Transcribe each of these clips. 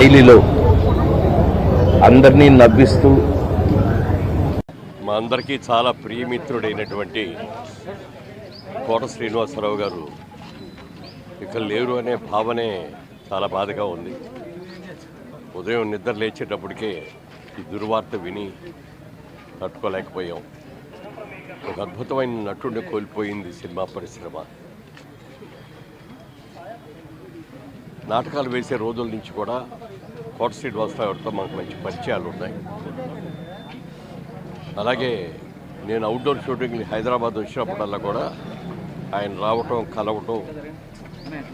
శైలిలో అందరినీ నవ్విస్తూ మా అందరికీ చాలా ప్రియమిత్రుడైనటువంటి కోట శ్రీనివాసరావు గారు ఇక్కడ లేరు అనే భావనే చాలా బాధగా ఉంది. ఉదయం నిద్ర లేచేటప్పటికే ఈ దుర్వార్త విని తట్టుకోలేకపోయాం. ఒక అద్భుతమైన నటుడిని కోల్పోయింది సినిమా పరిశ్రమ. నాటకాలు వేసే రోజుల నుంచి కూడా కోట శ్రీనివాసరావు గారితో మాకు మంచి పరిచయాలు ఉన్నాయి. అలాగే నేను అవుట్డోర్ షూటింగ్లు హైదరాబాద్ వచ్చినప్పుడల్లా కూడా ఆయన రావటం, కలవటం,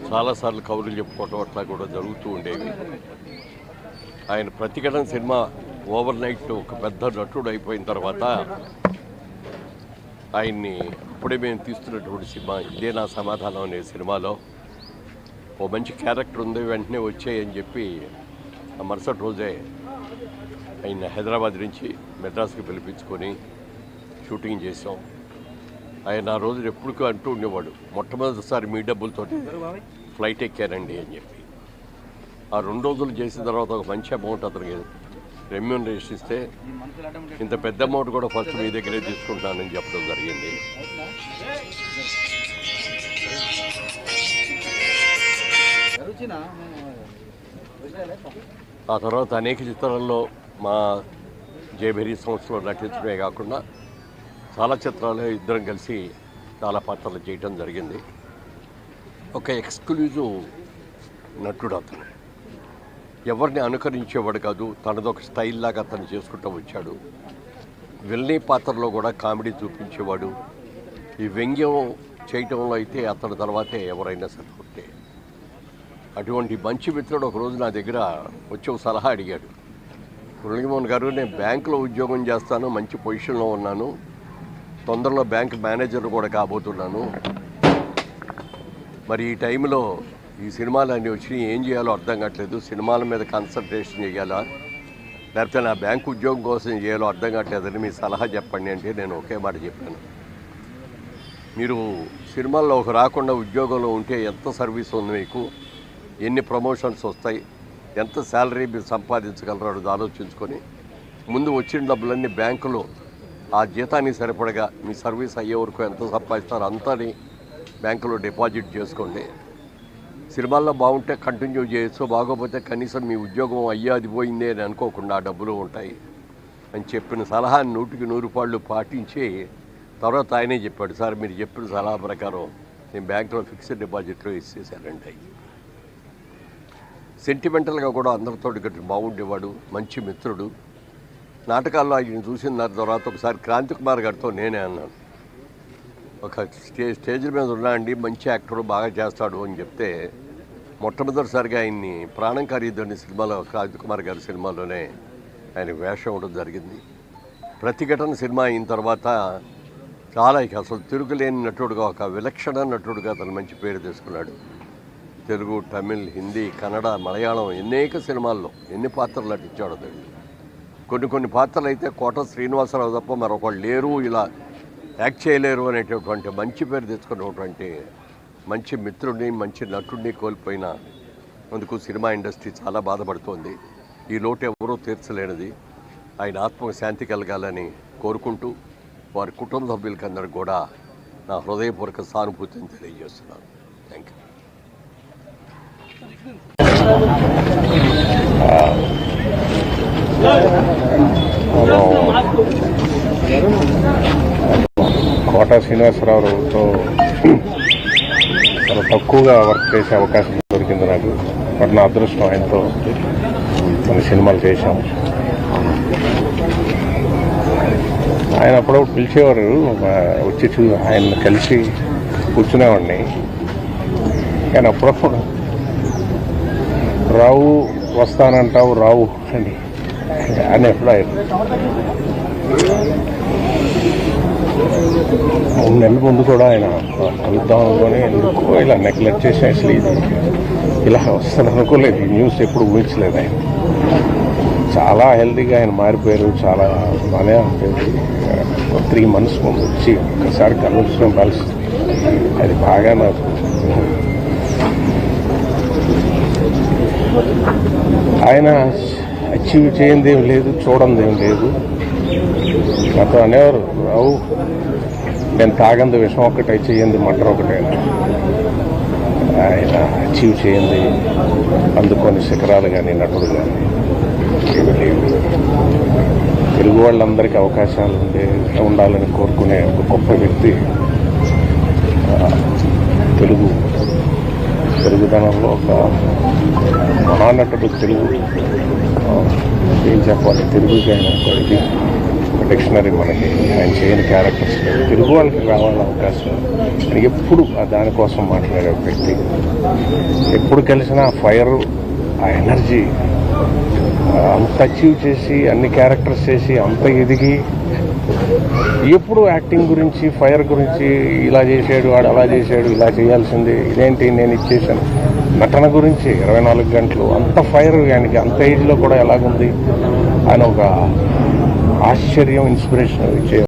చాలాసార్లు కబుర్లు చెప్పుకోవటం అట్లా కూడా జరుగుతూ ఉండేవి. ఆయన ప్రతిఘటన సినిమా ఓవర్ నైట్ ఒక పెద్ద నటుడు అయిపోయిన తర్వాత ఆయన్ని అప్పుడే మేము తీస్తున్నటువంటి సినిమా ఇదే నా సమాధానం అనే సినిమాలో ఓ మంచి క్యారెక్టర్ ఉంది, వెంటనే వచ్చాయని చెప్పి ఆ మరుసటి రోజే ఆయన హైదరాబాద్ నుంచి మెడ్రాస్కి పిలిపించుకొని షూటింగ్ చేసాం. ఆయన ఆ రోజు ఎప్పటికీ అంటూ ఉండేవాడు, మొట్టమొదటిసారి మీ డబ్బులతోటి ఫ్లైట్ ఎక్కారండి అని చెప్పి. ఆ 2 రోజులు చేసిన తర్వాత ఒక మంచి అమౌంట్ అతనికి రెమ్యూనరేషన్ ఇస్తే ఇంత పెద్ద అమౌంట్ కూడా ఫస్ట్ మీ దగ్గరే తీసుకుంటానని చెప్పడం జరిగింది. ఆ తర్వాత అనేక చిత్రాల్లో మా జయభేరి సంస్థలో నటించడమే కాకుండా చాలా చిత్రాలు ఇద్దరం కలిసి చాలా పాత్రలు చేయటం జరిగింది. ఒక ఎక్స్క్లూజివ్ నటుడు అతను, ఎవరిని అనుకరించేవాడు కాదు, తనదొక స్టైల్ లాగా అతను చేసుకుంటూ వచ్చాడు. విల్నీ పాత్రలో కూడా కామెడీ చూపించేవాడు. ఈ వ్యంగ్యం చేయటంలో అయితే అతని తర్వాతే ఎవరైనా సరిపోతే. అటువంటి మంచి మిత్రుడు ఒకరోజు నా దగ్గర వచ్చి ఒక సలహా అడిగాడు. మురళీమోహన్ గారు, నేను బ్యాంకులో ఉద్యోగం చేస్తాను, మంచి పొజిషన్లో ఉన్నాను, తొందరలో బ్యాంక్ మేనేజర్ కూడా కాబోతున్నాను, మరి ఈ టైంలో ఈ సినిమాలు అన్నీ వచ్చి ఏం చేయాలో అర్థం కావట్లేదు, సినిమాల మీద కాన్సన్ట్రేషన్ చేయాలా లేకపోతే నా బ్యాంకు ఉద్యోగం కోసం చేయాలో అర్థం కావట్లేదని మీ సలహా చెప్పండి అంటే నేను ఒకే మాట చెప్పాను. మీరు సినిమాల్లో ఒక రాకుండా ఉద్యోగంలో ఉంటే ఎంత సర్వీస్ ఉంది మీకు, ఎన్ని ప్రమోషన్స్ వస్తాయి, ఎంత శాలరీ మీరు సంపాదించగలరో అది ఆలోచించుకొని ముందు వచ్చిన డబ్బులన్నీ బ్యాంకులో ఆ జీతానికి సరిపడగా మీ సర్వీస్ అయ్యే వరకు ఎంత సంపాదిస్తారో అంతని బ్యాంకులో డిపాజిట్ చేసుకోండి. సినిమాల్లో బాగుంటే కంటిన్యూ చేయొచ్చు, బాగోపోతే కనీసం మీ ఉద్యోగం అయ్యా అది పోయిందే అని అనుకోకుండా ఆ డబ్బులు ఉంటాయి అని చెప్పిన సలహాని 100కి 100 పాళ్ళు పాటించి తర్వాత ఆయనే చెప్పాడు, సార్ మీరు చెప్పిన సలహా ప్రకారం నేను బ్యాంకులో ఫిక్స్డ్ డిపాజిట్లో ఇచ్చేసానండి. సెంటిమెంటల్గా కూడా అందరితో గట్టి బాగుండేవాడు, మంచి మిత్రుడు. నాటకాల్లో ఆయన చూసిన తర్వాత ఒకసారి క్రాంతి కుమార్ గారితో నేనే అన్నాను, ఒక స్టేజ్ మీద ఉన్నాండి, మంచి యాక్టర్, బాగా చేస్తాడు అని చెప్తే మొట్టమొదటిసారిగా ఆయన్ని ప్రాణం ఖరీదని సినిమాలో క్రాంతి కుమార్ గారి సినిమాలోనే ఆయన వేషం ఉండడం జరిగింది. ప్రతిఘటన సినిమా అయిన తర్వాత చాలా అసలు తిరుగులేని నటుడుగా, ఒక విలక్షణ నటుడుగా అతను మంచి పేరు తీసుకున్నాడు. తెలుగు, తమిళ్, హిందీ, కన్నడ, మలయాళం అనేక సినిమాల్లో ఎన్ని పాత్రలు నటించాడో తెలియదు. కొన్ని పాత్రలు అయితే కోట శ్రీనివాసరావు తప్ప మరొకళ్ళు లేరు, ఇలా యాక్ట్ చేయలేరు అనేటటువంటి మంచి పేరు తెచ్చుకున్నటువంటి మంచి మిత్రుడిని, మంచి నటుడిని కోల్పోయిన అందుకు సినిమా ఇండస్ట్రీ చాలా బాధపడుతోంది. ఈ లోటు ఎవరూ తీర్చలేనిది. ఆయన ఆత్మకు శాంతి కలగాలని కోరుకుంటూ వారి కుటుంబ సభ్యులకి అందరికి కూడా నా హృదయపూర్వక సానుభూతిని తెలియజేస్తున్నాను. Thank you. కోట శ్రీనివాసరావుతో చాలా తక్కువగా వర్క్ చేసే అవకాశం దొరికింది నాకు. బట్ నా అదృష్టం, ఆయనతో కొన్ని సినిమాలు చేశాం. ఆయన అప్పుడప్పుడు పిలిచేవారు, వచ్చి ఆయన కలిసి కూర్చునేవాడిని. కానీ అప్పుడప్పుడు రావు వస్తానంటావు రావు అని ఎప్పుడు ఆయన 3 నెలల ముందు కూడా ఆయన కలుద్దాం అనుకొని ఎందుకో ఇలా నెగ్లెక్ట్ చేసి అసలు ఇది ఇలా వస్తుంది అనుకోలేదు. ఈ న్యూస్ ఎప్పుడు ఊహించలేదు. ఆయన చాలా హెల్తీగా ఆయన మారిపోయారు. చాలా బాగానే ఉంటుంది. 3 months ముందు వచ్చి ఒక్కసారి కలవడం కలిసి అది బాగా నాకు ఆయన అచీవ్ చేయంది ఏం లేదు, చూడంది ఏం లేదు. నాతో అనేవారు, రావు నేను తాగంది విషం ఒకటే, చేయంది మటర్ ఒకటే. ఆయన అచీవ్ చేయండి అందుకొని శిఖరాలు కానీ నటుడు కానీ ఏమీ లేవు. తెలుగు వాళ్ళందరికీ అవకాశాలు ఉండాలని కోరుకునే ఒక గొప్ప వ్యక్తి. తెలుగుదనంలో ఒక మహానటుడు. తెలుగు ఏం చెప్పాలి, తెలుగుకి ఆయన ఒక ఇది డిక్షనరీ. మనకి ఆయన చేయని క్యారెక్టర్స్ లేవు. తెలుగు వాళ్ళకి రావాలని అవకాశం అని ఎప్పుడు దానికోసం మాట్లాడే వ్యక్తి. ఎప్పుడు కలిసినా ఆ ఫైర్, ఆ ఎనర్జీ, అంత అచీవ్ చేసి అన్ని క్యారెక్టర్స్ చేసి అంత ఎదిగి ఎప్పుడు యాక్టింగ్ గురించి, ఫైర్ గురించి, ఇలా చేశాడు వాడు, అలా చేశాడు, ఇలా చేయాల్సింది, ఇదేంటి నేను ఇచ్చేసాను, నటన గురించి 24 గంటలు అంత ఫైర్. ఆయనకి అంత ఏజ్లో కూడా ఎలాగుంది, ఆయన ఒక ఆశ్చర్యం, ఇన్స్పిరేషన్ ఇచ్చే